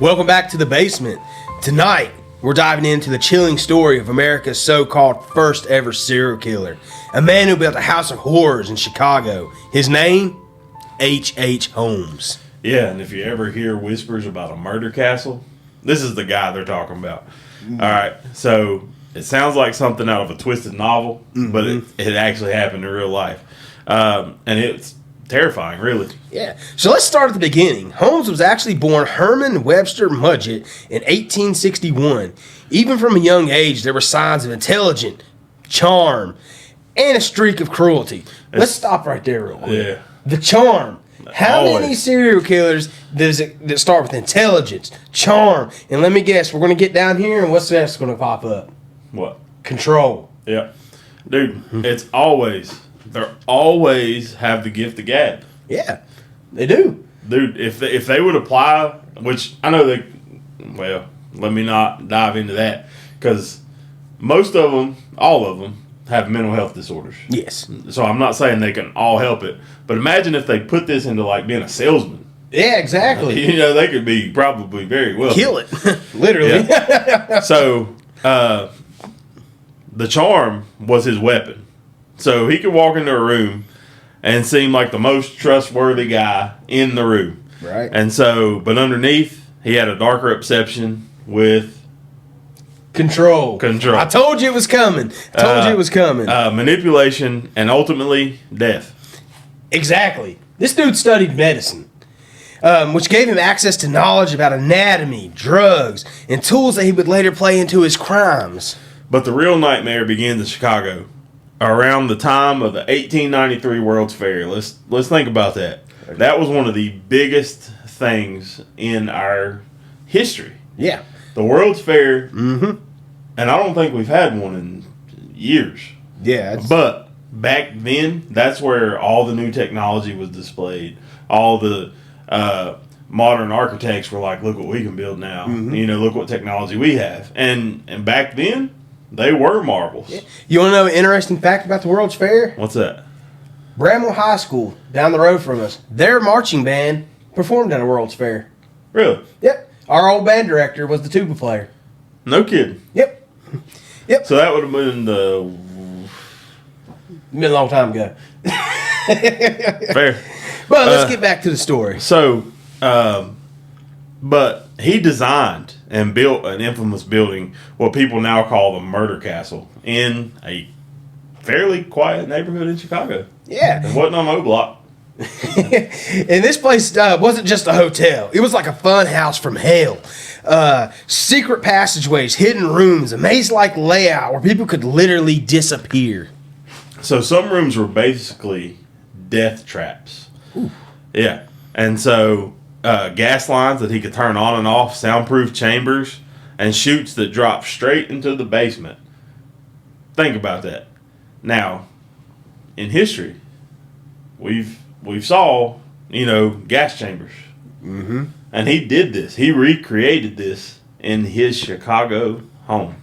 Welcome back to the basement. Tonight, we're diving into the chilling story of America's so-called first ever serial killer, a man who built a house of horrors in Chicago. His name? H.H. Holmes. Yeah, and if you ever hear whispers about a murder castle, this is the guy they're talking about. All right, so it sounds like something out of a twisted novel, but it actually happened in real life. And it's terrifying, really. Yeah. So let's start at the beginning. Holmes was actually born Herman Webster Mudgett in 1861. Even from a young age, there were signs of intelligence, charm, and a streak of cruelty. Let's stop right there real quick. Yeah. The charm. How Always. many serial killers that start with intelligence, charm, and let me guess, we're going to get down here, and what's that's going to pop up? What? Control. Yeah. Dude, it's always, they always have the gift of gab. Yeah, they do. Dude, if they would apply, which I know they, well, let me not dive into that, because most of them, all of them, have mental health disorders. Yes. So I'm not saying they can all help it, but imagine if they put this into like being a salesman. Yeah, exactly. You know, they could be probably very well. Kill it. Literally. Yeah. So, the charm was his weapon. So he could walk into a room and seem like the most trustworthy guy in the room. Right. And so, but underneath, he had a darker obsession with Control. Control. I told you it was coming. Manipulation and ultimately death. Exactly. This dude studied medicine, which gave him access to knowledge about anatomy, drugs, and tools that he would later play into his crimes. But the real nightmare begins in Chicago around the time of the 1893 World's Fair. Let's think about that. That was one of the biggest things in our history. Yeah. The World's Fair, and I don't think we've had one in years. Yeah. But back then, that's where all the new technology was displayed. All the modern architects were like, look what we can build now. You know, look what technology we have. And back then, they were marvels. Yeah. You want to know an interesting fact about the World's Fair? What's that? Bramwell High School, down the road from us, their marching band performed at a World's Fair. Really? Yep. Our old band director was the tuba player. No kidding. Yep. So that would have been Been a long time ago. fair. But let's get back to the story. So, but he designed and built an infamous building, what people now call the Murder Castle, in a fairly quiet neighborhood in Chicago. Yeah. It wasn't on O Block. And this place wasn't just a hotel. It was like a fun house from hell. Secret passageways, hidden rooms, a maze-like layout where people could literally disappear. So some rooms were basically death traps. Ooh. Yeah. And so gas lines that he could turn on and off, soundproof chambers, and chutes that drop straight into the basement. Think about that. Now, in history, we've saw, gas chambers. And he did this. He recreated this in his Chicago home.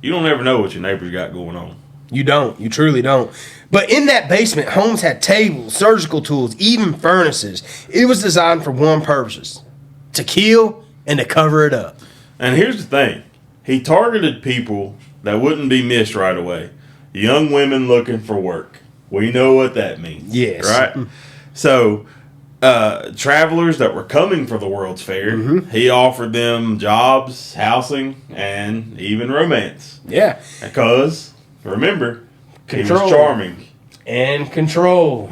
You don't ever know what your neighbors got going on. You don't. You truly don't. But in that basement, Holmes had tables, surgical tools, even furnaces. It was designed for one purpose: to kill and to cover it up. And here's the thing. He targeted people that wouldn't be missed right away. Young women looking for work. We know what that means. Yes. Right? So, travelers that were coming for the World's Fair, he offered them jobs, housing, and even romance. Yeah. Because, remember, Control. he was charming. And control.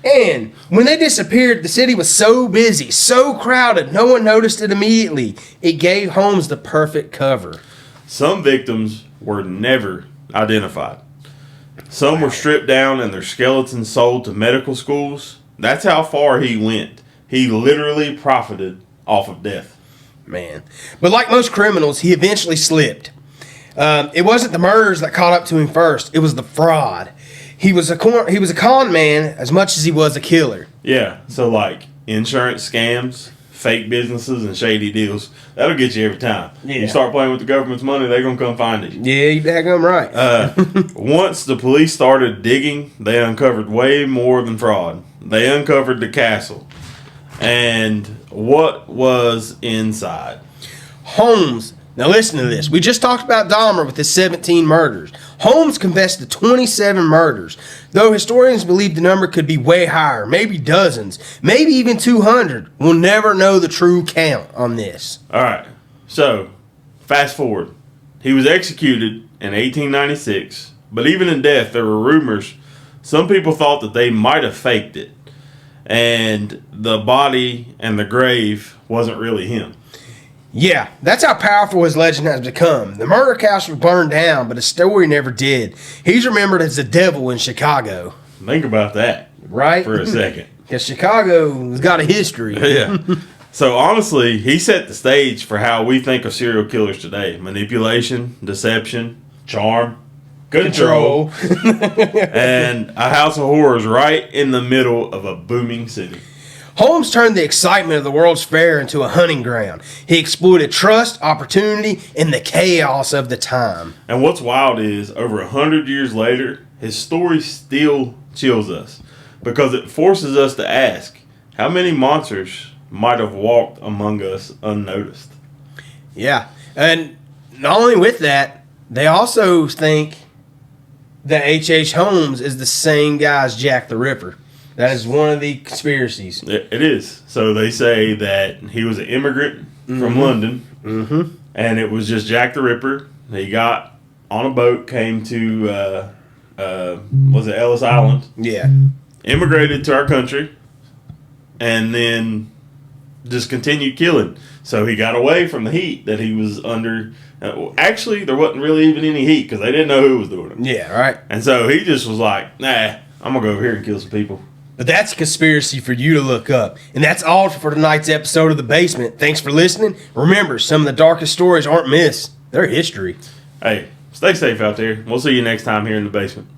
And when they disappeared, the city was so busy, so crowded, no one noticed it immediately. It gave Holmes the perfect cover. Some victims were never identified. Some were stripped down and their skeletons sold to medical schools. That's how far he went. He literally profited off of death. Man. But like most criminals, he eventually slipped. It wasn't the murders that caught up to him first. It was the fraud. He was a con man as much as he was a killer. Yeah, so like insurance scams, fake businesses, and shady deals, that'll get you every time. Yeah. You start playing with the government's money, they're going to come find you. Yeah, you daggum right. Once the police started digging, they uncovered way more than fraud. They uncovered the castle. And what was inside? Holmes, now listen to this. We just talked about Dahmer with his 17 murders. Holmes confessed to 27 murders, though historians believe the number could be way higher, maybe dozens, maybe even 200. We'll never know the true count on this. All right. So, fast forward. He was executed in 1896, but even in death, there were rumors. Some people thought that they might have faked it, and the body and the grave wasn't really him. Yeah, that's how powerful his legend has become. The murder castle burned down, but his story never did. He's remembered as the devil in Chicago. Think about that, right? For a second. Because Chicago's got a history. Yeah. So honestly, he set the stage for how we think of serial killers today. Manipulation, deception, charm, control. And a house of horrors right in the middle of a booming city. Holmes turned the excitement of the World's Fair into a hunting ground. He exploited trust, opportunity, and the chaos of the time. And what's wild is, over 100 years later, his story still chills us. Because it forces us to ask, how many monsters might have walked among us unnoticed? Yeah. And not only with that, they also think that H.H. Holmes is the same guy as Jack the Ripper. That is one of the conspiracies. It is. So they say that he was an immigrant from London, and it was just Jack the Ripper. He got on a boat, came to, was it Ellis Island? Yeah. Immigrated to our country, and then just continued killing. So he got away from the heat that he was under. Actually, there wasn't really even any heat because they didn't know who was doing it. Yeah, right. And so he just was like, nah, I'm going to go over here and kill some people. But that's a conspiracy for you to look up. And that's all for tonight's episode of The Basement. Thanks for listening. Remember, some of the darkest stories aren't myths. They're history. Hey, stay safe out there. We'll see you next time here in The Basement.